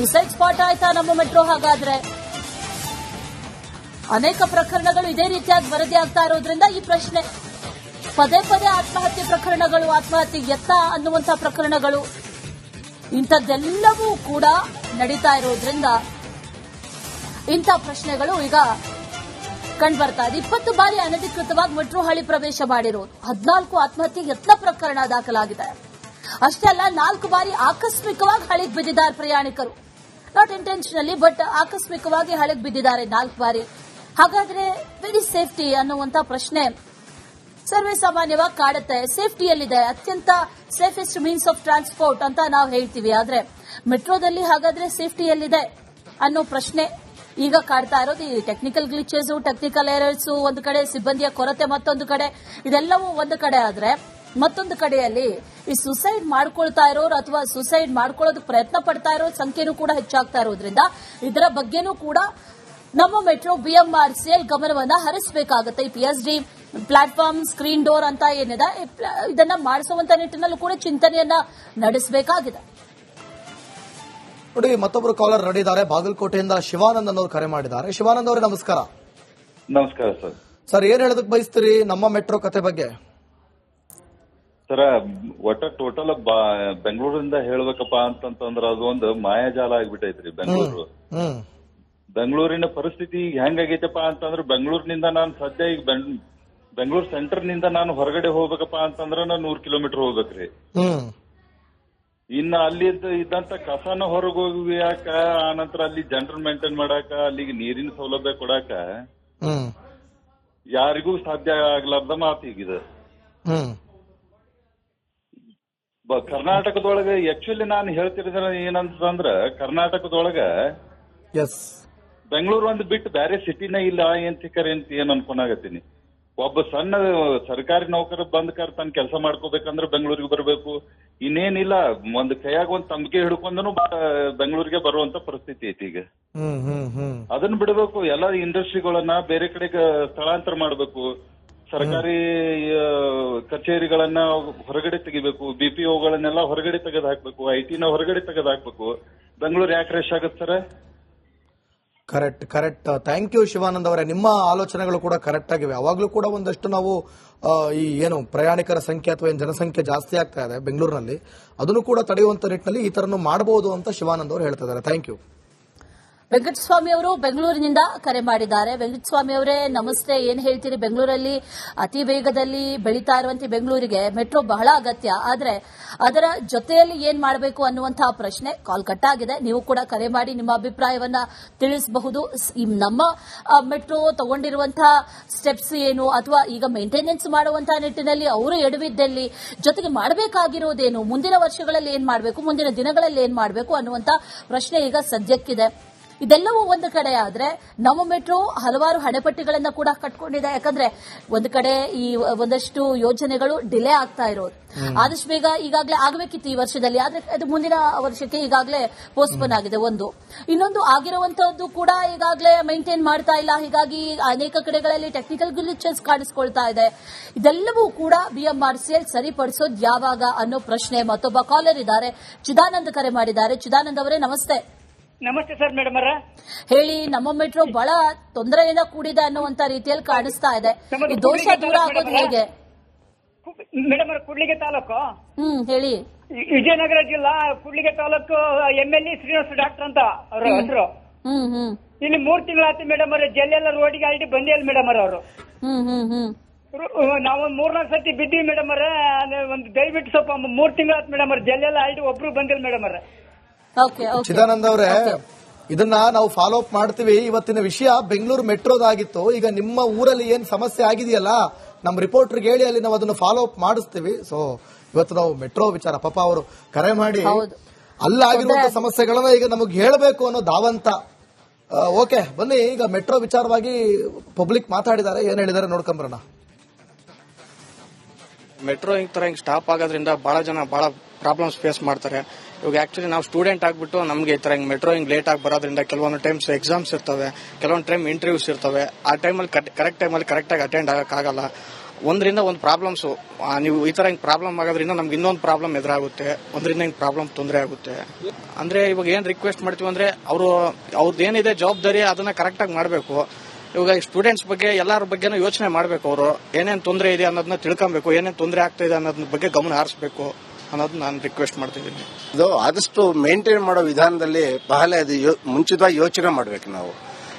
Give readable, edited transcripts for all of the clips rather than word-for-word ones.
Suicide spot ಆಯ್ತಾ ನಮ್ಮ metro? ಹಾಗಾದ್ರೆ ಅನೇಕ ಪ್ರಕರಣಗಳು ಇದೇ ರೀತಿಯಾಗಿ ವರದಿ ಆಗ್ತಾ ಇರೋದ್ರಿಂದ ಈ ಪ್ರಶ್ನೆ, ಪದೇ ಪದೇ ಆತ್ಮಹತ್ಯೆ ಪ್ರಕರಣಗಳು, ಆತ್ಮಹತ್ಯೆ ಯತ್ನ ಅನ್ನುವಂತಹ ಪ್ರಕರಣಗಳು ಇಂಥದ್ದೆಲ್ಲವೂ ಕೂಡ ನಡೀತಾ ಇರೋದ್ರಿಂದ ಇಂಥ ಪ್ರಶ್ನೆಗಳು ಈಗ ಕಂಡುಬರ್ತಾ ಇದೆ. 20 ಬಾರಿ ಅನಧಿಕೃತವಾಗಿ ಮೆಟ್ರೋ ಹಳಿ ಪ್ರವೇಶ ಮಾಡಿರೋದು, 14 ಆತ್ಮಹತ್ಯೆ ಯತ್ನ ಪ್ರಕರಣ ದಾಖಲಾಗಿದೆ. ಅಷ್ಟೇ ಅಲ್ಲ, 4 ಬಾರಿ ಆಕಸ್ಮಿಕವಾಗಿ ಹಳಿಗೆ ಬಿದ್ದಿದ್ದಾರೆ ಪ್ರಯಾಣಿಕರು. ನಾಟ್ ಇಂಟೆನ್ಷನಲಿ, ಬಟ್ ಆಕಸ್ಮಿಕವಾಗಿ ಹಳಿಗೆ ಬಿದ್ದಿದ್ದಾರೆ 4 ಬಾರಿ. ಹಾಗಾದ್ರೆ ವೆರಿ ಸೇಫ್ಟಿ ಅನ್ನುವಂತ ಪ್ರಶ್ನೆ ಸರ್ವೇ ಸಾಮಾನ್ಯವಾಗಿ ಕಾಡುತ್ತೆ. ಸೇಫ್ಟಿಯಲ್ಲಿದೆ, ಅತ್ಯಂತ ಸೇಫೆಸ್ಟ್ ಮೀನ್ಸ್ ಆಫ್ ಟ್ರಾನ್ಸ್ಪೋರ್ಟ್ ಅಂತ ನಾವು ಹೇಳ್ತೀವಿ. ಆದ್ರೆ ಮೆಟ್ರೋದಲ್ಲಿ ಹಾಗಾದ್ರೆ ಸೇಫ್ಟಿಯಲ್ಲಿದೆ ಅನ್ನೋ ಪ್ರಶ್ನೆ ಈಗ ಕಾಡ್ತಾ ಇರೋದು. ಈ ಟೆಕ್ನಿಕಲ್ ಗ್ಲಿಚಸ್, ಟೆಕ್ನಿಕಲ್ ಎರರ್ಸ್ ಒಂದು ಕಡೆ, ಸಿಬ್ಬಂದಿಯ ಕೊರತೆ ಮತ್ತೊಂದು ಕಡೆ, ಇದೆಲ್ಲವೂ ಒಂದು ಕಡೆ ಆದ್ರೆ ಮತ್ತೊಂದು ಕಡೆಯಲ್ಲಿ ಈ ಸುಸೈಡ್ ಮಾಡ್ಕೊಳ್ತಾ ಇರೋರು ಅಥವಾ ಸುಸೈಡ್ ಮಾಡ್ಕೊಳ್ಳೋದಕ್ಕೆ ಪ್ರಯತ್ನ ಪಡ್ತಾ ಇರೋ ಸಂಖ್ಯೆನೂ ಕೂಡ ಹೆಚ್ಚಾಗ್ತಾ ಇರೋದ್ರಿಂದ ಇದರ ಬಗ್ಗೆನೂ ಕೂಡ ನಮ್ಮ ಮೆಟ್ರೋ ಬಿಎಂಆರ್ಸಿಎಲ್ ಗಮನವನ್ನ ಹರಿಸಬೇಕಾಗುತ್ತೆ. ಈ ಪಿಎಸ್ಡಿ ಪ್ಲಾಟ್ಫಾರ್ಮ್ ಸ್ಕ್ರೀನ್ ಡೋರ್ ಅಂತ ಏನಿದೆ, ಇದನ್ನ ಮಾಡಿಸುವಂತ ನಿಟ್ಟಿನಲ್ಲೂ ಕೂಡ ಚಿಂತನೆಯನ್ನ ನಡೆಸಬೇಕಾಗಿದೆ. ನೋಡಿ, ಮತ್ತೊಬ್ಬರು ಕಾಲರ್ ನಡೆದಿದ್ದಾರೆ. ಬಾಗಲಕೋಟೆಯಿಂದ ಶಿವಾನಂದ್ ಅವರು ಕರೆ ಮಾಡಿದ್ದಾರೆ. ಶಿವಾನಂದ್ ಅವರೇ ನಮಸ್ಕಾರ. ನಮಸ್ಕಾರ ಸರ್. ಸರ್, ಏನ್ ಹೇಳೋದಕ್ಕೆ ಬಯಸ್ತೀರಿ ನಮ್ಮ ಮೆಟ್ರೋ ಕತೆ ಬಗ್ಗೆ? ಸರ, ಒಟ್ಟ ಟೋಟಲ್ ಬೆಂಗಳೂರಿಂದ ಹೇಳ್ಬೇಕಪ್ಪ ಅಂತಂತಂದ್ರ ಅದು ಒಂದು ಮಾಯಾಜಾಲ ಆಗ್ಬಿಟ್ಟೈತ್ರಿ ಬೆಂಗಳೂರು. ಬೆಂಗಳೂರಿನ ಪರಿಸ್ಥಿತಿ ಹೆಂಗಾಗೈತಪ್ಪ ಅಂತಂದ್ರ, ಬೆಂಗಳೂರಿನಿಂದ ನಾನು ಸದ್ಯ ಈಗ ಬೆಂಗಳೂರು ಸೆಂಟರ್ ನಿಂದ ನಾನು ಹೊರಗಡೆ ಹೋಗ್ಬೇಕಪ್ಪ ಅಂತಂದ್ರ ನಾನು 100 ಕಿಲೋಮೀಟರ್ ಹೋಗ್ಬೇಕ್ರಿ. ಇನ್ನ ಅಲ್ಲಿ ಇದ್ದಂತ ಕಸನ ಹೊರಗೆ ಹೋಗ್ಯಾಕ, ಆನಂತರ ಅಲ್ಲಿ ಜನರಲ್ ಮೇಂಟೈನ್ ಮಾಡಾಕ, ಅಲ್ಲಿಗೆ ನೀರಿನ ಸೌಲಭ್ಯ ಕೊಡಾಕ ಯಾರಿಗೂ ಸಾಧ್ಯ ಆಗ್ಲಾರ್ದ ಮಾತು ಈಗಿದೆ. ಕರ್ನಾಟಕದೊಳಗ ಆಕ್ಚುಲಿ ನಾನು ಹೇಳ್ತಿರೋದ್ರ ಏನಂತಂದ್ರ, ಕರ್ನಾಟಕದೊಳಗ ಬೆಂಗಳೂರು ಒಂದು ಬಿಟ್ಟು ಬೇರೆ ಸಿಟಿನ ಇಲ್ಲ ಅಂತ ಏನ್ ಅನ್ಕೊನಾಗತ್ತೀನಿ. ಒಬ್ಬ ಸಣ್ಣ ಸರ್ಕಾರಿ ನೌಕರ ಬಂದ್ಕರ್ ತನ್ನ ಕೆಲಸ ಮಾಡ್ಕೋಬೇಕಂದ್ರೆ ಬೆಂಗಳೂರಿಗೆ ಬರಬೇಕು. ಇನ್ನೇನಿಲ್ಲ, ಒಂದ್ ಕೈಯಾಗ ಒಂದ್ ತಂಬಿಗೆ ಹಿಡ್ಕೊಂಡನು ಬೆಂಗಳೂರಿಗೆ ಬರುವಂತ ಪರಿಸ್ಥಿತಿ ಐತಿ ಈಗ. ಅದನ್ನ ಬಿಡಬೇಕು. ಎಲ್ಲಾ ಇಂಡಸ್ಟ್ರಿಗಳನ್ನ ಬೇರೆ ಕಡೆಗೆ ಸ್ಥಳಾಂತರ ಮಾಡಬೇಕು. ಸರ್ಕಾರಿ ಕಚೇರಿಗಳನ್ನ ಹೊರಗಡೆ ತೆಗಿಬೇಕು. ಬಿಪಿಒಗಳನ್ನೆಲ್ಲ ಹೊರಗಡೆ ತೆಗೆದು ಹಾಕ್ಬೇಕು. ಐಟಿನ ಹೊರಗಡೆ ತೆಗೆದು ಹಾಕ್ಬೇಕು. ಬೆಂಗಳೂರು ಯಾಕೆ ರಶ್ ಆಗತ್ತೆ sir? Correct. Thank you Shivanand ಅವರೇ. ನಿಮ್ಮ ಆಲೋಚನೆಗಳು ಕೂಡ ಕರೆಕ್ಟ್ ಆಗಿವೆ. ಅವಾಗ್ಲೂ ಕೂಡ ಒಂದಷ್ಟು ನಾವು ಈ ಏನು ಪ್ರಯಾಣಿಕರ ಸಂಖ್ಯೆ ಅಥವಾ ಜನಸಂಖ್ಯೆ ಜಾಸ್ತಿ ಆಗ್ತಾ ಇದೆ ಬೆಂಗಳೂರಿನಲ್ಲಿ, ಅದನ್ನು ಕೂಡ ತಡೆಯುವಂತ ನಿಟ್ಟಿನಲ್ಲಿ ಈ ತರನು ಮಾಡಬಹುದು ಅಂತ ಶಿವಾನಂದ್ ಅವರು ಹೇಳ್ತಾ ಇದ್ದಾರೆ. Thank you. ವೆಂಕಟಸ್ವಾಮಿ ಅವರು ಬೆಂಗಳೂರಿನಿಂದ ಕರೆ ಮಾಡಿದ್ದಾರೆ. ವೆಂಕಟಸ್ವಾಮಿ ಅವರೇ ನಮಸ್ತೆ. ಏನ್ ಹೇಳ್ತೀರಿ? ಬೆಂಗಳೂರಲ್ಲಿ ಅತಿ ವೇಗದಲ್ಲಿ ಬೆಳೀತಾ ಇರುವಂತಹ ಬೆಂಗಳೂರಿಗೆ ಮೆಟ್ರೋ ಬಹಳ ಅಗತ್ಯ, ಆದ್ರೆ ಅದರ ಜೊತೆಯಲ್ಲಿ ಏನ್ ಮಾಡಬೇಕು ಅನ್ನುವಂತಹ ಪ್ರಶ್ನೆ ಕಾಲ್ ಕಟ್ ಆಗಿದೆ. ನೀವು ಕೂಡ ಕರೆ ಮಾಡಿ ನಿಮ್ಮ ಅಭಿಪ್ರಾಯವನ್ನ ತಿಳಿಸಬಹುದು. ನಮ್ಮ ಮೆಟ್ರೋ ತಗೊಂಡಿರುವಂತಹ ಸ್ಟೆಪ್ಸ್ ಏನು, ಅಥವಾ ಈಗ ಮೇಂಟೆನೆನ್ಸ್ ಮಾಡುವಂತಹ ನಿಟ್ಟಿನಲ್ಲಿ ಅವರು ಎಡವಿದ್ದಲ್ಲಿ, ಜೊತೆಗೆ ಮಾಡಬೇಕಾಗಿರೋದೇನು, ಮುಂದಿನ ವರ್ಷಗಳಲ್ಲಿ ಏನ್ ಮಾಡಬೇಕು, ಮುಂದಿನ ದಿನಗಳಲ್ಲಿ ಏನ್ ಮಾಡಬೇಕು ಅನ್ನುವಂತ ಪ್ರಶ್ನೆ ಈಗ ಸದ್ಯಕ್ಕಿದೆ. ಇದೆಲ್ಲವೂ ಒಂದು ಕಡೆ ಆದ್ರೆ ನಮ್ಮ ಮೆಟ್ರೋ ಹಲವಾರು ಹಣೆಪಟ್ಟಿಗಳನ್ನ ಕೂಡ ಕಟ್ಕೊಂಡಿದೆ. ಯಾಕಂದ್ರೆ ಒಂದು ಕಡೆ ಈ ಒಂದಷ್ಟು ಯೋಜನೆಗಳು ಡಿಲೇ ಆಗ್ತಾ ಇರೋದು, ಆದಷ್ಟು ಬೇಗ ಈಗಾಗಲೇ ಆಗಬೇಕಿತ್ತು ಈ ವರ್ಷದಲ್ಲಿ, ಆದ್ರೆ ಅದು ಮುಂದಿನ ವರ್ಷಕ್ಕೆ ಈಗಾಗಲೇ ಪೋಸ್ಟ್ಪೋನ್ ಆಗಿದೆ. ಇನ್ನೊಂದು ಆಗಿರುವಂತದ್ದು ಕೂಡ ಈಗಾಗಲೇ ಮೈಂಟೈನ್ ಮಾಡ್ತಾ ಇಲ್ಲ. ಹೀಗಾಗಿ ಅನೇಕ ಕಡೆಗಳಲ್ಲಿ ಟೆಕ್ನಿಕಲ್ ಗ್ಲಿಚಸ್ ಕಾಣಿಸ್ಕೊಳ್ತಾ ಇದೆ. ಇದೆಲ್ಲವೂ ಕೂಡ ಬಿಎಂಆರ್ಸಿಎಲ್ ಸರಿಪಡಿಸೋದು ಯಾವಾಗ ಅನ್ನೋ ಪ್ರಶ್ನೆ. ಮತ್ತೊಬ್ಬ ಕಾಲರ್ ಇದ್ದಾರೆ, ಚಿದಾನಂದ್ ಕರೆ ಮಾಡಿದ್ದಾರೆ. ಚಿದಾನಂದ್ ಅವರೇ ನಮಸ್ತೆ. ನಮಸ್ತೆ ಸರ್. ಮೇಡಮ್ ಅವರ ಹೇಳಿ. ನಮ್ಮ ಮೆಟ್ರೋ ಬಹಳ ತೊಂದರೆಯಿಂದ ಕೂಡಿದೆ ಅನ್ನುವಂತ ರೀತಿಯಲ್ಲಿ ಕಾಣಿಸ್ತಾ ಇದೆ. ಈ ದೋಷ ದೂರ ಆಗೋದು ಹೇಗೆ? ಮೇಡಮ್ ಅವರ ಕೂಡ್ಲಿಗೆ ತಾಲೂಕು, ಹೇಳಿ. ವಿಜಯನಗರ ಜಿಲ್ಲಾ ಕೂಡ್ಲಿಗೆ ತಾಲೂಕು MLE ಶ್ರೀನಿವಾಸ ಡಾಕ್ಟರ್ ಅಂತ ಅವ್ರ ಹೆಸರು. ಇಲ್ಲಿ 3 ತಿಂಗಳಾಯ್ತು ಮೇಡಮ್ ಅವ್ರ. ಜಲ್ಲೆಲ್ಲ ರೋಡಿಗೆ ಆಲ್ರೆಡಿ ಬಂದೇ ಇಲ್ಲ ಮೇಡಮ್ ಅವರು. ನಾವು 3-4 ಸತಿ ಬಿದ್ದೀವಿ ಮೇಡಮ್ ಅವ್ರ. ಒಂದು ದಯವಿಟ್ಟು ಸ್ವಲ್ಪ 3 ತಿಂಗಳಾಯ್ತು ಮೇಡಮ್ ಅವ್ರ. ಜಲ್ಲೆಲ್ಲ ಆಲ್ರೆಡಿ ಒಬ್ರು ಬಂದಿಲ್ಲ ಮೇಡಮ್ ಅವ್ರ. ಚಿದಾನಂದ್ ಅವರೇ, ಇದನ್ನ ನಾವು ಫಾಲೋ ಅಪ್ ಮಾಡ್ತೀವಿ. ಇವತ್ತಿನ ವಿಷಯ ಬೆಂಗಳೂರು ಮೆಟ್ರೋದಾಗಿತ್ತು. ಈಗ ನಿಮ್ಮ ಊರಲ್ಲಿ ಏನ್ ಸಮಸ್ಯೆ ಆಗಿದೆಯಲ್ಲ, ನಮ್ಮ ರಿಪೋರ್ಟರ್ಗೆ ಹೇಳಿ ಅಲ್ಲಿ ನಾವು ಅದನ್ನು ಫಾಲೋ ಅಪ್ ಮಾಡಿಸ್ತೀವಿ. ಸೊ ಇವತ್ತು ನಾವು ಮೆಟ್ರೋ ವಿಚಾರ, ಪಾಪ ಅವರು ಕರೆ ಮಾಡಿ ಅಲ್ಲಾಗಿರುವಂತಹ ಸಮಸ್ಯೆಗಳನ್ನ ಈಗ ನಮಗೆ ಹೇಳಬೇಕು ಅನ್ನೋ ಧಾವಂತ. ಓಕೆ, ಬನ್ನಿ ಈಗ ಮೆಟ್ರೋ ವಿಚಾರವಾಗಿ ಪಬ್ಲಿಕ್ ಮಾತಾಡಿದ್ದಾರೆ, ಏನ್ ಹೇಳಿದ್ದಾರೆ ನೋಡ್ಕೊಂಬರೋಣ. ಮೆಟ್ರೋ ಹಿಂಗ್ ಸ್ಟಾಪ್ ಆಗೋದ್ರಿಂದ ಬಹಳ ಜನ ಬಹಳ ಪ್ರಾಬ್ಲಮ್ಸ್ ಫೇಸ್ ಮಾಡ್ತಾರೆ. ಇವಾಗ ಆಕ್ಚುಲಿ ನಾವು ಸ್ಟೂಡೆಂಟ್ ಆಗ್ಬಿಟ್ಟು ನಮಗೆ ಈ ತರ ಮೆಟ್ರೋ ಹಿಂಗ್ ಲೇಟ್ ಆಗಿ ಬರೋದ್ರಿಂದ ಕೆಲವೊಂದು ಟೈಮ್ಸ್ ಎಕ್ಸಾಮ್ಸ್ ಇರ್ತವೆ, ಕೆಲವೊಂದು ಟೈಮ್ ಇಂಟರ್ವ್ಯೂಸ್ ಇರ್ತವೆ. ಆ ಟೈಮಲ್ಲಿ ಕರೆಕ್ಟ್ ಟೈಮಲ್ಲಿ ಕರೆಕ್ಟ್ ಆಗಿ ಅಟೆಂಡ್ ಆಗಕ್ಕಾಗಲ್ಲ. ಒಂದರಿಂದ ಒಂದು ಪ್ರಾಬ್ಲಮ್ಸ್ ನೀವು ಈ ತರ ಹಿಂಗ್ ಪ್ರಾಬ್ಲಮ್ ಆಗೋದ್ರಿಂದ ನಮ್ಗೆ ಇನ್ನೊಂದು ಪ್ರಾಬ್ಲಮ್ ಎದುರಾಗುತ್ತೆ, ಒಂದರಿಂದ ಹಿಂಗ್ ಪ್ರಾಬ್ಲಮ್ ತೊಂದರೆ ಆಗುತ್ತೆ. ಅಂದ್ರೆ ಇವಾಗ ಏನ್ ರಿಕ್ವೆಸ್ಟ್ ಮಾಡ್ತೀವಿ ಅಂದ್ರೆ ಅವ್ರದ್ದು ಏನಿದೆ ಜವಾಬ್ದಾರಿ ಅದನ್ನ ಕರೆಕ್ಟ್ ಆಗಿ ಮಾಡಬೇಕು. ಇವಾಗ ಸ್ಟೂಡೆಂಟ್ಸ್ ಬಗ್ಗೆ ಎಲ್ಲಾರ ಬಗ್ಗೆನೂ ಯೋಚನೆ ಮಾಡಬೇಕು. ಅವರು ಏನೇನ್ ತೊಂದರೆ ಇದೆ ಅನ್ನೋದನ್ನ ತಿಳ್ಕೊಬೇಕು, ಏನೇನ್ ತೊಂದರೆ ಆಗ್ತಾ ಇದೆ ಅನ್ನೋದ್ರ ಬಗ್ಗೆ ಗಮನ ಹರಿಸಬೇಕು ಅನ್ನೋದನ್ನ ನಾನು ರಿಕ್ವೆಸ್ಟ್ ಮಾಡ್ತಿದ್ದೀನಿ. ಇದು ಆದಷ್ಟು ಮೇಂಟೈನ್ ಮಾಡೋ ವಿಧಾನದಲ್ಲಿ ಬಹಳ ಅದು ಮುಂಚಿತವಾಗಿ ಯೋಚನೆ ಮಾಡಬೇಕು. ನಾವು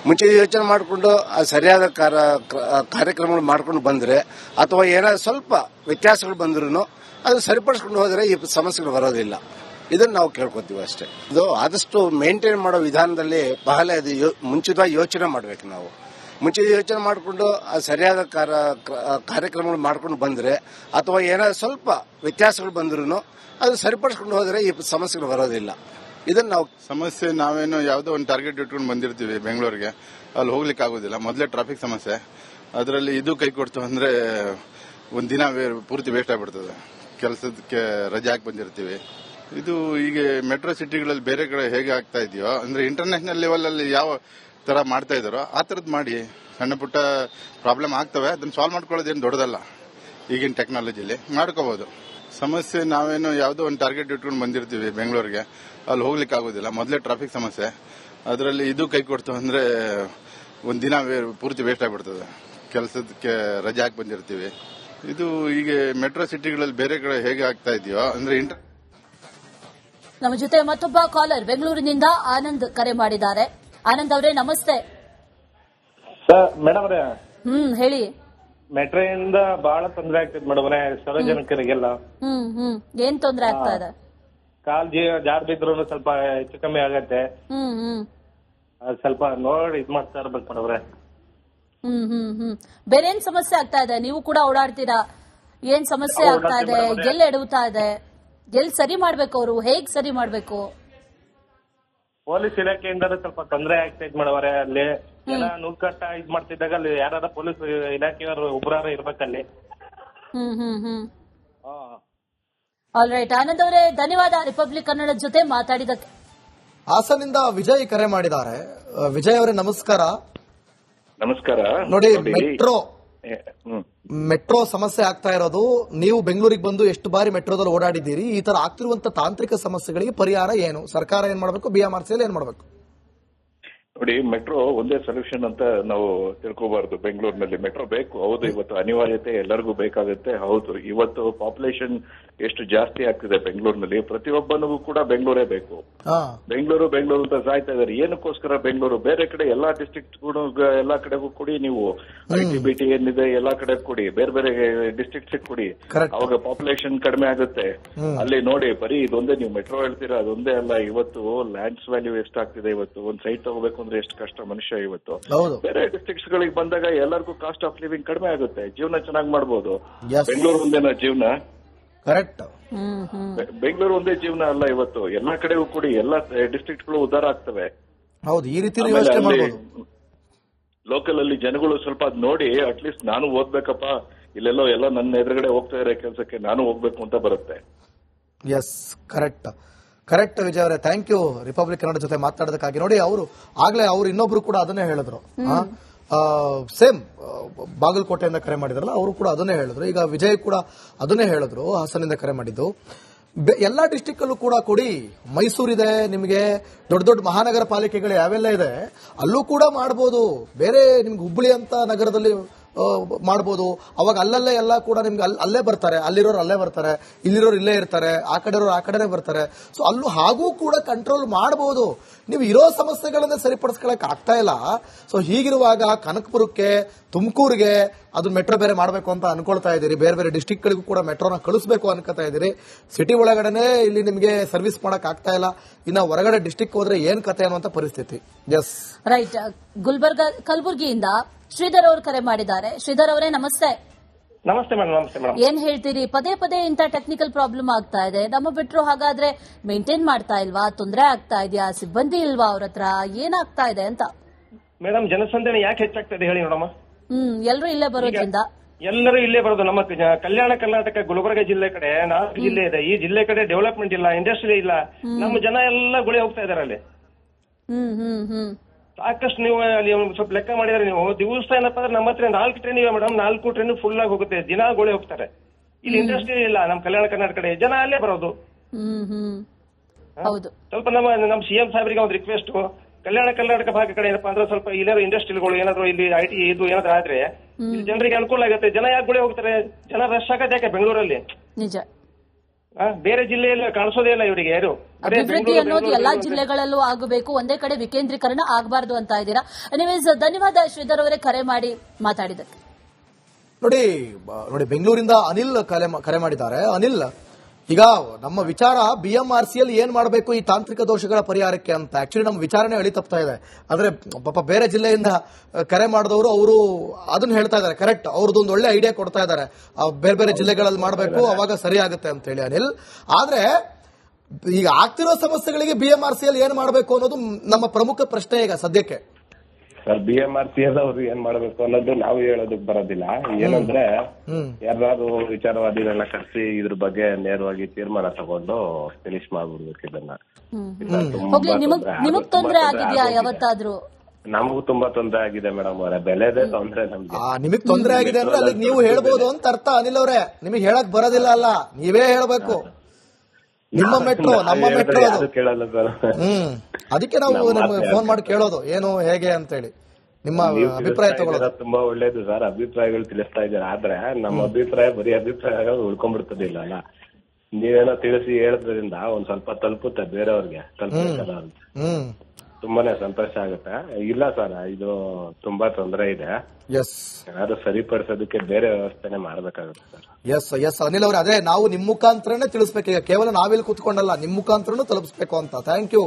ಮುಂಚೆ ಯೋಚನೆ ಮಾಡಿಕೊಂಡು ಸರಿಯಾದ ಕಾರ್ಯಕ್ರಮಗಳು ಮಾಡ್ಕೊಂಡು ಬಂದ್ರೆ ಅಥವಾ ಏನಾದ್ರು ಸ್ವಲ್ಪ ವ್ಯತ್ಯಾಸಗಳು ಬಂದ್ರು ಅದು ಸರಿಪಡಿಸ್ಕೊಂಡು ಹೋದ್ರೆ ಈ ಸಮಸ್ಯೆಗಳು ಬರೋದಿಲ್ಲ. ಇದನ್ನ ನಾವು ಕೇಳ್ಕೊತೀವಿ ಅಷ್ಟೇ. ಇದು ಆದಷ್ಟು ಮೇಂಟೈನ್ ಮಾಡೋ ವಿಧಾನದಲ್ಲಿ ಬಹಳ ಅದು ಮುಂಚಿತವಾಗಿ ಯೋಚನೆ ಮಾಡಬೇಕು. ನಾವು ಮುಂಚೆ ಯೋಚನೆ ಮಾಡಿಕೊಂಡು ಸರಿಯಾದ ಕಾರ್ಯಕ್ರಮಗಳು ಮಾಡ್ಕೊಂಡು ಬಂದ್ರೆ ಅಥವಾ ಏನಾದ್ರು ಸ್ವಲ್ಪ ವ್ಯತ್ಯಾಸಗಳು ಬಂದ್ರು ಅದು ಸರಿಪಡಿಸ್ಕೊಂಡು ಹೋದ್ರೆ ಈ ಸಮಸ್ಯೆಗಳು ಬರೋದಿಲ್ಲ. ಇದನ್ನ ನಾವು ಸಮಸ್ಯೆ ನಾವೇನು ಯಾವುದೋ ಒಂದು ಟಾರ್ಗೆಟ್ ಇಟ್ಕೊಂಡು ಬಂದಿರ್ತೀವಿ ಬೆಂಗಳೂರಿಗೆ, ಅಲ್ಲಿ ಹೋಗ್ಲಿಕ್ಕೆ ಆಗೋದಿಲ್ಲ. ಮೊದಲೇ ಟ್ರಾಫಿಕ್ ಸಮಸ್ಯೆ, ಅದರಲ್ಲಿ ಇದು ಕೈ ಕೊಡ್ತು ಅಂದ್ರೆ ಒಂದ್ ದಿನ ಪೂರ್ತಿ ವೇಸ್ಟ್ ಆಗ್ಬಿಡ್ತದೆ. ಕೆಲಸಕ್ಕೆ ರಜೆ ಹಾಕಿ ಬಂದಿರ್ತೀವಿ. ಇದು ಈಗ ಮೆಟ್ರೋ ಸಿಟಿಗಳಲ್ಲಿ ಬೇರೆ ಕಡೆ ಹೇಗೆ ಆಗ್ತಾ ಇದೆಯೋ ಅಂದ್ರೆ ಇಂಟರ್ನ್ಯಾಷನಲ್ ಲೆವೆಲ್ ಅಲ್ಲಿ ಯಾವ ತರ ಮಾಡ್ತಾ ಇದಾರೋ ಆ ತರದ್ ಮಾಡಿ. ಸಣ್ಣ ಪುಟ್ಟ ಪ್ರಾಬ್ಲಮ್ ಆಗ್ತವೆ, ಅದನ್ನ ಸಾಲ್ವ್ ಮಾಡ್ಕೊಳ್ಳೋದೇನು ದೊಡ್ಡದಲ್ಲ. ಈಗಿನ ಟೆಕ್ನಾಲಜಿಲಿ ಮಾಡ್ಕೋಬಹುದು. ಸಮಸ್ಯೆ ನಾವೇನು ಯಾವುದೋ ಒಂದು ಟಾರ್ಗೆಟ್ ಇಟ್ಕೊಂಡು ಬಂದಿರ್ತೀವಿ ಬೆಂಗಳೂರಿಗೆ, ಅಲ್ಲಿ ಹೋಗ್ಲಿಕ್ಕೆ ಆಗೋದಿಲ್ಲ. ಮೊದಲೇ ಟ್ರಾಫಿಕ್ ಸಮಸ್ಯೆ, ಅದರಲ್ಲಿ ಇದು ಕೈ ಕೊಡ್ತು ಅಂದ್ರೆ ಒಂದ್ ದಿನ ಪೂರ್ತಿ ವೇಸ್ಟ್ ಆಗ್ಬಿಡ್ತದೆ. ಕೆಲಸಕ್ಕೆ ರಜೆ ಹಾಕಿ ಬಂದಿರ್ತೀವಿ. ಇದು ಈಗ ಮೆಟ್ರೋ ಸಿಟಿಗಳಲ್ಲಿ ಬೇರೆ ಕಡೆ ಹೇಗೆ ಆಗ್ತಾ ಇದೆಯೋ ಅಂದ್ರೆ ನಮ್ಮ ಜೊತೆ ಮತ್ತೊಬ್ಬ ಕಾಲರ್ ಬೆಂಗಳೂರಿನಿಂದ ಆನಂದ್ ಕರೆ ಮಾಡಿದ್ದಾರೆ. ಆನಂದ್ ಅವರೇ ನಮಸ್ತೆ. ಮೇಡಮ್ ಅವರೇ, ಹೇಳಿ. ಮೆಟ್ರೋ ಇಂದ ಬಹಳ ತೊಂದರೆ ಆಗ್ತದೆ ಮೇಡಮ್ ಅವರೇ, ಸಾರ್ವಜನಿಕರಿಗೆಲ್ಲ. ಏನ್ ತೊಂದರೆ ಆಗ್ತಾ ಇದೆ? ಕಾಲ್ ಜಾರ್ ಬಿದ್ರು ಸ್ವಲ್ಪ ಹೆಚ್ಚು ಕಮ್ಮಿ ಆಗತ್ತೆ. ಸ್ವಲ್ಪ ನೋಡಿ ಇದ್ ಮಾಡ್ತಾ ಇರ್ಬೇಕು ಮೇಡಮ್ ಅವರೇ. ಬೇರೆ ಏನ್ ಸಮಸ್ಯೆ ಆಗ್ತಾ ಇದೆ? ನೀವು ಕೂಡ ಓಡಾಡ್ತೀರಾ, ಏನ್ ಸಮಸ್ಯೆ ಆಗ್ತಾ ಇದೆ? ಎಲ್ಲಿ ಎಡವುತ್ತಾ ಇದೆ? ಎಲ್ಲಿ ಸರಿ ಮಾಡ್ಬೇಕು? ಅವರು ಹೇಗ್ ಸರಿ ಮಾಡ್ಬೇಕು? ಪೊಲೀಸ್ ಇಲಾಖೆಯಿಂದ ಸ್ವಲ್ಪ ತೊಂದರೆ ಆಗ್ತಾ ಇದ್ ಮೇಡಮ್ ಅವರೇ. ಅಲ್ಲಿ ಎಲ್ಲ ನುಗ್ಗಟ್ಟ ಇದ್ ಮಾಡ್ತಿದ್ದಾಗ ಅಲ್ಲಿ ಯಾರ ಪೊಲೀಸ್ ಇಲಾಖೆಯವರು ಒಬ್ಬರಾರ ಇರ್ಬೇಕಲ್ಲಿ. ಆಲ್ ರೈಟ್ ಆನಂದ್ ಅವರೇ, ಧನ್ಯವಾದ ರಿಪಬ್ಲಿಕ್ ಕನ್ನಡ ಜೊತೆ ಮಾತಾಡಿದಕ್ಕೆ. ಹಾಸನಿಂದ ವಿಜಯ್ ಕರೆ ಮಾಡಿದ್ದಾರೆ. ವಿಜಯ್ ಅವರೇ ನಮಸ್ಕಾರ. ನಮಸ್ಕಾರ. ನೋಡಿ, ಮೆಟ್ರೋ ಸಮಸ್ಯೆ ಆಗ್ತಾ ಇರೋದು, ನೀವು ಬೆಂಗಳೂರಿಗೆ ಬಂದು ಎಷ್ಟು ಬಾರಿ ಮೆಟ್ರೋದಲ್ಲಿ ಓಡಾಡಿದ್ದೀರಿ? ಈ ತರ ಆಗ್ತಿರುವಂತ ತಾಂತ್ರಿಕ ಸಮಸ್ಯೆಗಳಿಗೆ ಪರಿಹಾರ ಏನು? ಸರ್ಕಾರ ಏನ್ ಮಾಡಬೇಕು? BMRCL ಏನ್ ಮಾಡಬೇಕು? ನೋಡಿ, ಮೆಟ್ರೋ ಒಂದೇ ಸೊಲ್ಯೂಷನ್ ಅಂತ ನಾವು ತಿಳ್ಕೋಬಾರ್ದು. ಬೆಂಗಳೂರಿನಲ್ಲಿ ಮೆಟ್ರೋ ಬೇಕು, ಹೌದು. ಇವತ್ತು ಅನಿವಾರ್ಯತೆ ಎಲ್ಲರಿಗೂ ಬೇಕಾಗುತ್ತೆ, ಹೌದು. ಇವತ್ತು ಪಾಪ್ಯುಲೇಷನ್ ಎಷ್ಟು ಜಾಸ್ತಿ ಆಗ್ತಿದೆ ಬೆಂಗಳೂರಿನಲ್ಲಿ, ಪ್ರತಿಯೊಬ್ಬನಿಗೂ ಕೂಡ ಬೆಂಗಳೂರೇ ಬೇಕು. ಬೆಂಗಳೂರು ಅಂತ ಸಾಯ್ತಾ ಇದಾರೆ. ಏನಕ್ಕೋಸ್ಕರ ಬೆಂಗಳೂರು? ಬೇರೆ ಕಡೆ ಎಲ್ಲಾ ಡಿಸ್ಟ್ರಿಕ್ಟ್ ಎಲ್ಲಾ ಕಡೆಗೂ ಕೊಡಿ, ನೀವು ITBT ಏನಿದೆ ಎಲ್ಲಾ ಕಡೆ ಕೊಡಿ, ಬೇರೆ ಬೇರೆ ಡಿಸ್ಟ್ರಿಕ್ಟ್ ಕೊಡಿ, ಅವಾಗ ಪಾಪ್ಯುಲೇಷನ್ ಕಡಿಮೆ ಆಗುತ್ತೆ. ಅಲ್ಲಿ ನೋಡಿ, ಬರೀ ಇದೊಂದೇ ನೀವು ಮೆಟ್ರೋ ಹೇಳ್ತೀರಾ, ಅದೊಂದೇ ಅಲ್ಲ. ಇವತ್ತು ಲ್ಯಾಂಡ್ಸ್ ವ್ಯಾಲ್ಯೂ ಎಷ್ಟಾಗ್ತಿದೆ. ಇವತ್ತು ಒಂದ್ ಸೈಟ್ ತಗೋಬೇಕು ಅಂದ್ರೆ ಎಷ್ಟು ಕಷ್ಟ ಮನುಷ್ಯ. ಇವತ್ತು ಬೇರೆ ಡಿಸ್ಟ್ರಿಕ್ಟ್ಸ್ ಗಳಿಗೆ ಬಂದಾಗ ಎಲ್ಲರಿಗೂ ಕಾಸ್ಟ್ ಆಫ್ ಲಿವಿಂಗ್ ಕಡಿಮೆ ಆಗುತ್ತೆ, ಜೀವನ ಚೆನ್ನಾಗಿ ಮಾಡಬಹುದು. ಬೆಂಗಳೂರು ಒಂದೇನ ಜೀವನ? ಕರೆಕ್ಟ್. ಬೆಂಗಳೂರು ಒಂದೇ ಜೀವನ ಅಲ್ಲ. ಇವತ್ತು ಎಲ್ಲಾ ಕಡೆಗೂ ಕೂಡಿ ಎಲ್ಲಾ ಡಿಸ್ಟ್ರಿಕ್ಟ್ ಗಳು ಉದ್ಧಾರ ಆಗ್ತವೆ. ಹೌದು, ಈ ರೀತಿ ಲೋಕಲ್ ಅಲ್ಲಿ ಜನಗಳು ಸ್ವಲ್ಪ ನೋಡಿ, ಅಟ್ಲೀಸ್ಟ್ ನಾನು ಓದ್ಬೇಕಪ್ಪ, ಇಲ್ಲೆಲ್ಲೋ ಎಲ್ಲ ನನ್ನ ಎದುರುಗಡೆ ಹೋಗ್ತಾ ಇರೋ ಕೆಲಸಕ್ಕೆ ನಾನು ಹೋಗ್ಬೇಕು ಅಂತ ಬರುತ್ತೆ. ಎಸ್, ಕರೆಕ್ಟ್ ವಿಜಯ್ ಅವರೇ, ಥ್ಯಾಂಕ್ ಯು ರಿಪಬ್ಲಿಕ್ ಕನ್ನಡ ಜೊತೆ ಮಾತಾಡೋದಕ್ಕಾಗಿ. ನೋಡಿ, ಅವ್ರು ಇನ್ನೊಬ್ರು ಕೂಡ ಅದನ್ನೇ ಹೇಳಿದ್ರು. ಸೇಮ್ ಬಾಗಲಕೋಟೆಯಿಂದ ಕರೆ ಮಾಡಿದ್ರಲ್ಲ, ಅವರು ಕೂಡ ಅದನ್ನೇ ಹೇಳಿದ್ರು. ಈಗ ವಿಜಯ್ ಕೂಡ ಅದನ್ನೇ ಹೇಳಿದ್ರು, ಹಾಸನಿಂದ ಕರೆ ಮಾಡಿದ್ದು. ಎಲ್ಲಾ ಡಿಸ್ಟಿಕ್ ಅಲ್ಲೂ ಕೂಡ ಕೊಡಿ. ಮೈಸೂರಿದೆ, ನಿಮಗೆ ದೊಡ್ಡ ದೊಡ್ಡ ಮಹಾನಗರ ಪಾಲಿಕೆಗಳು ಯಾವೆಲ್ಲ ಇದೆ ಅಲ್ಲೂ ಕೂಡ ಮಾಡಬಹುದು. ಬೇರೆ ನಿಮ್ಗೆ ಹುಬ್ಬಳ್ಳಿ ಅಂತ ನಗರದಲ್ಲಿ ಮಾಡಬಹುದು. ಅವಾಗ ಅಲ್ಲಲ್ಲೇ ಎಲ್ಲ ಕೂಡ ನಿಮ್ಗೆ ಅಲ್ಲೇ ಬರ್ತಾರೆ, ಅಲ್ಲಿರೋರು ಅಲ್ಲೇ ಬರ್ತಾರೆ, ಇಲ್ಲಿರೋರು ಇಲ್ಲೇ ಇರ್ತಾರೆ, ಆ ಕಡೆರೋರು ಆ ಕಡೆನೇ ಬರ್ತಾರೆ. ಸೊ ಅಲ್ಲೂ ಹಾಗೂ ಕೂಡ ಕಂಟ್ರೋಲ್ ಮಾಡಬಹುದು. ನೀವು ಇರೋ ಸಮಸ್ಯೆಗಳನ್ನೇ ಸರಿಪಡಿಸ್ಕೊಳಕ್ ಆಗ್ತಾ ಇಲ್ಲ. ಸೊ ಹೀಗಿರುವಾಗ ಕನಕಪುರಕ್ಕೆ, ತುಮಕೂರಿಗೆ ಅದು ಮೆಟ್ರೋ ಬೇರೆ ಮಾಡಬೇಕು ಅಂತ ಅನ್ಕೊಳ್ತಾ ಇದ್ದೀರಿ. ಬೇರೆ ಬೇರೆ ಡಿಸ್ಟಿಕ್ ಗಳಿಗೂ ಕೂಡ ಮೆಟ್ರೋನ ಕಳಿಸಬೇಕು ಅನ್ಕೋತಾ ಇದ್ದೀರಿ. ಸಿಟಿ ಒಳಗಡೆನೆ ಇಲ್ಲಿ ನಿಮಗೆ ಸರ್ವಿಸ್ ಮಾಡಕ್ ಆಗ್ತಾ ಇಲ್ಲ. ಇನ್ನ ಹೊರಗಡೆ ಡಿಸ್ಟಿಕ್ ಹೋದ್ರೆ ಏನ್ ಕತೆ ಅನ್ನುವಂತ ಪರಿಸ್ಥಿತಿ. Yes, right. ಗುಲ್ಬರ್ಗ, ಕಲಬುರಗಿಯಿಂದ ಶ್ರೀಧರ್ ಅವರು ಕರೆ ಮಾಡಿದ್ದಾರೆ. ಶ್ರೀಧರ್ ಅವರೇ ನಮಸ್ತೆ. ನಮಸ್ತೆ ಮೇಡಮ್. ನಮಸ್ತೆ ಮೇಡಮ್. ಏನ್ ಹೇಳ್ತೀರಿ? ಪದೇ ಪದೇ ಇಂತ ಟೆಕ್ನಿಕಲ್ ಪ್ರಾಬ್ಲಮ್ ಆಗ್ತಾ ಇದೆ. ನಮ್ಮ ಬಿಟ್ರು ಹಾಗಾದ್ರೆ ಮೇಂಟೈನ್ ಮಾಡ್ತಾ ಇಲ್ವಾ? ತೊಂದರೆ ಆಗ್ತಾ ಇದೆಯಾ? ಸಿಬ್ಬಂದಿ ಇಲ್ವಾ ಅವ್ರ ಹತ್ರ? ಏನಾಗ್ತಾ ಇದೆ ಅಂತ? ಮೇಡಮ್, ಜನಸಂಖ್ಯೆ ಯಾಕೆ ಹೆಚ್ಚಾಗ್ತದೆ ಹೇಳಿ ನೋಡಮ್ಮ. ಎಲ್ರು ಇಲ್ಲೇ ಬರೋದ್ರಿಂದ? ಎಲ್ಲರೂ ಇಲ್ಲೇ ಬರೋದು. ನಮ್ಮ ಕಲ್ಯಾಣ ಕರ್ನಾಟಕ ಗುಲ್ಬರ್ಗ ಜಿಲ್ಲೆ ಕಡೆ 4 ಜಿಲ್ಲೆ ಇದೆ. ಈ ಜಿಲ್ಲೆ ಕಡೆ ಡೆವಲಪ್ಮೆಂಟ್ ಇಲ್ಲ, ಇಂಡಸ್ಟ್ರಿ ಇಲ್ಲ. ನಮ್ಮ ಜನ ಎಲ್ಲ ಗುಳೆ ಹೋಗ್ತಾ ಇದಾರೆ ಅಲ್ಲಿ. ಸಾಕಷ್ಟು ನೀವು ಸ್ವಲ್ಪ ಲೆಕ್ಕ ಮಾಡಿದ್ರೆ ನೀವು ದಿವಸ ಏನಪ್ಪಾ ಅಂದ್ರೆ ನಮ್ಮ ಹತ್ರ 4 ಟ್ರೈನ್ ಇವೆ ಮೇಡಮ್, 4 ಟ್ರೈನ್ ಫುಲ್ ಆಗಿ ಹೋಗುತ್ತೆ, ದಿನಗಳೇ ಹೋಗ್ತಾರೆ. ಇಲ್ಲಿ ಇಂಡಸ್ಟ್ರಿ ಇಲ್ಲ ನಮ್ಮ ಕಲ್ಯಾಣ ಕರ್ನಾಟಕ ಕಡೆ, ಜನ ಅಲ್ಲೇ ಬರೋದು. ಹೌದು. ಸ್ವಲ್ಪ ನಮ್ಮ ಸಿಎಂ ಸಾಹೇಬರಿಗೆ ಒಂದು ರಿಕ್ವೆಸ್ಟ್, ಕಲ್ಯಾಣ ಕರ್ನಾಟಕ ಭಾಗ ಕಡೆ ಏನಪ್ಪಾ ಅಂದ್ರೆ ಸ್ವಲ್ಪ ಇಲ್ಲಾದ್ರು ಇಂಡಸ್ಟ್ರಿಗಳು ಏನಾದ್ರು ಇಲ್ಲಿ IT ಇದು ಏನಾದ್ರು ಆದ್ರೆ ಇಲ್ಲಿ ಜನರಿಗೆ ಅನುಕೂಲ ಆಗುತ್ತೆ. ಜನ ಯಾಕೆ ಗುಳೆ ಹೋಗ್ತಾರೆ? ಜನ ರಶ್ ಆಗತ್ತೆ ಯಾಕೆ ಬೆಂಗಳೂರಲ್ಲಿ? ನಿಜ. ಬೇರೆ ಜಿಲ್ಲೆಯಲ್ಲಿ ಕಾಣಿಸೋದೇ ಇಲ್ಲ ಇವರಿಗೆ ಯಾರು. ಅಭಿವೃದ್ಧಿ ಅನ್ನೋದು ಎಲ್ಲಾ ಜಿಲ್ಲೆಗಳಲ್ಲೂ ಆಗಬೇಕು, ಒಂದೇ ಕಡೆ ವಿಕೇಂದ್ರೀಕರಣ ಆಗಬಾರ್ದು ಅಂತ ಇದ್ದೀರಾ. ಎನಿವೇಸ್ ಧನ್ಯವಾದ ಶ್ರೀಧರ್ ಅವರೇ ಕರೆ ಮಾಡಿ ಮಾತಾಡಿದ್ದಕ್ಕೆ. ನೋಡಿ ಬೆಂಗಳೂರಿಂದ ಅನಿಲ್ ಕರೆ ಮಾಡಿದ್ದಾರೆ. ಅನಿಲ್, ಈಗ ನಮ್ಮ ವಿಚಾರ BMRCL ಏನ್ ಮಾಡಬೇಕು ಈ ತಾಂತ್ರಿಕ ದೋಷಗಳ ಪರಿಹಾರಕ್ಕೆ ಅಂತ. ಆಕ್ಚುಲಿ ನಮ್ಮ ವಿಚಾರಣೆ ಎಳಿ ತಪ್ತಾ ಇದೆ. ಅಂದ್ರೆ ಪಾಪ ಬೇರೆ ಜಿಲ್ಲೆಯಿಂದ ಕರೆ ಮಾಡಿದವರು ಅವರು ಅದನ್ನ ಹೇಳ್ತಾ ಇದ್ದಾರೆ, ಕರೆಕ್ಟ್, ಅವ್ರದ್ದೊಂದು ಒಳ್ಳೆ ಐಡಿಯಾ ಕೊಡ್ತಾ ಇದ್ದಾರೆ, ಬೇರೆ ಬೇರೆ ಜಿಲ್ಲೆಗಳಲ್ಲಿ ಮಾಡಬೇಕು ಅವಾಗ ಸರಿ ಆಗುತ್ತೆ ಅಂತ ಹೇಳಿ. ಅನಿಲ್, ಆದ್ರೆ ಈಗ ಆಗ್ತಿರೋ ಸಮಸ್ಯೆಗಳಿಗೆ BMRCL ಏನ್ ಮಾಡಬೇಕು ಅನ್ನೋದು ನಮ್ಮ ಪ್ರಮುಖ ಪ್ರಶ್ನೆ ಈಗ ಸದ್ಯಕ್ಕೆ. ಸರ್, BMRCL ಅವ್ರು ಏನ್ ಮಾಡ್ಬೇಕು ಅನ್ನೋದು ನಾವು ಹೇಳೋದಕ್ ಬರೋದಿಲ್ಲ. ಏನಂದ್ರೆ ಯಾರು ವಿಚಾರವಾದಿಗಳನ್ನ ಕರೆಸಿ ಇದ್ರ ಬಗ್ಗೆ ನೇರವಾಗಿ ತೀರ್ಮಾನ ತಗೊಂಡು ಫಿನಿಶ್ ಮಾಡ್ಬಿಡ್ಬೇಕು ಇದನ್ನ. ನಿಮಗ್ ತೊಂದ್ರೆ ಆಗಿದ್ಯಾ ಯಾವತ್ತಾದ್ರೂ? ನಮಗೂ ತುಂಬಾ ತೊಂದರೆ ಆಗಿದೆ ಮೇಡಮ್ ಅವರೇ, ಬೆಲೆದೇ ತೊಂದ್ರೆ ನಮ್ಗೆ. ನಿಮಗ್ ತೊಂದರೆ ಆಗಿದೆ ಅಂದ್ರೆ ಅದಕ್ಕೆ ನೀವು ಹೇಳ್ಬೋದು ಅಂತ ಅರ್ಥ. ಅನಿಲ್ ಅವರೇ, ನಿಮಗೆ ಹೇಳಕ್ ಬರೋದಿಲ್ಲ ಅಲ್ಲ, ನೀವೇ ಹೇಳ್ಬೇಕು. ನಿಮ್ಮ ಮೆಟ್ರೋ ನಮ್ಮ ಮೆಟ್ರೋ ಅದು ಕೇಳಲ್ಲ ಸರ್. ಅದಕ್ಕೆ ನಾವು ನಮ್ಗೆ ಫೋನ್ ಮಾಡಿ ಕೇಳೋದು ಏನು ಹೇಗೆ ಅಂತ ಹೇಳಿ ನಿಮ್ಮ ಅಭಿಪ್ರಾಯ ತಗೊಳ್ಳೋದು. ತುಂಬಾ ಒಳ್ಳೇದು ಸರ್, ಅಭಿಪ್ರಾಯಗಳು ತಿಳಿಸ್ತಾ ಇದ್ದಾರೆ. ಆದ್ರೆ ನಮ್ಮ ಅಭಿಪ್ರಾಯ ಬರೀ ಅಭಿಪ್ರಾಯ ಉಳ್ಕೊಂಡ್ಬಿಡ್ತದಿಲ್ಲ ಅಲ್ಲ. ನೀವೇನೋ ತಿಳಿಸಿ ಹೇಳೋದ್ರಿಂದ ಒಂದ್ ಸ್ವಲ್ಪ ತಲುಪುತ್ತೆ ಬೇರೆಯವ್ರಿಗೆ, ತಲುಪಬೇಕಲ್ಲ ಅಂತ. ತುಂಬಾನೇ ಸಂತೋಷ ಆಗುತ್ತೆ. ಇಲ್ಲ ಸರ್, ಇದು ತುಂಬಾ ತೊಂದರೆ ಇದೆ. ಏನಾದ್ರು ಸರಿಪಡಿಸೋದಕ್ಕೆ ಬೇರೆ ವ್ಯವಸ್ಥೆನೆ ಮಾಡ್ಬೇಕಾಗುತ್ತೆ ಸರ್. ಎಸ್ ಅನಿಲ್ ಅವ್ರೆ, ಅದೇ ನಾವು ನಿಮ್ ಮುಖಾಂತರನೇ ತಿಳಿಸ್ಬೇಕು. ಈಗ ಕೇವಲ ನಾವಿಲ್ಲಿ ಕೂತ್ಕೊಂಡಲ್ಲ, ನಿಮ್ ಮುಖಾಂತರನು ತಲುಪಿಸ್ಬೇಕು ಅಂತ. Thank you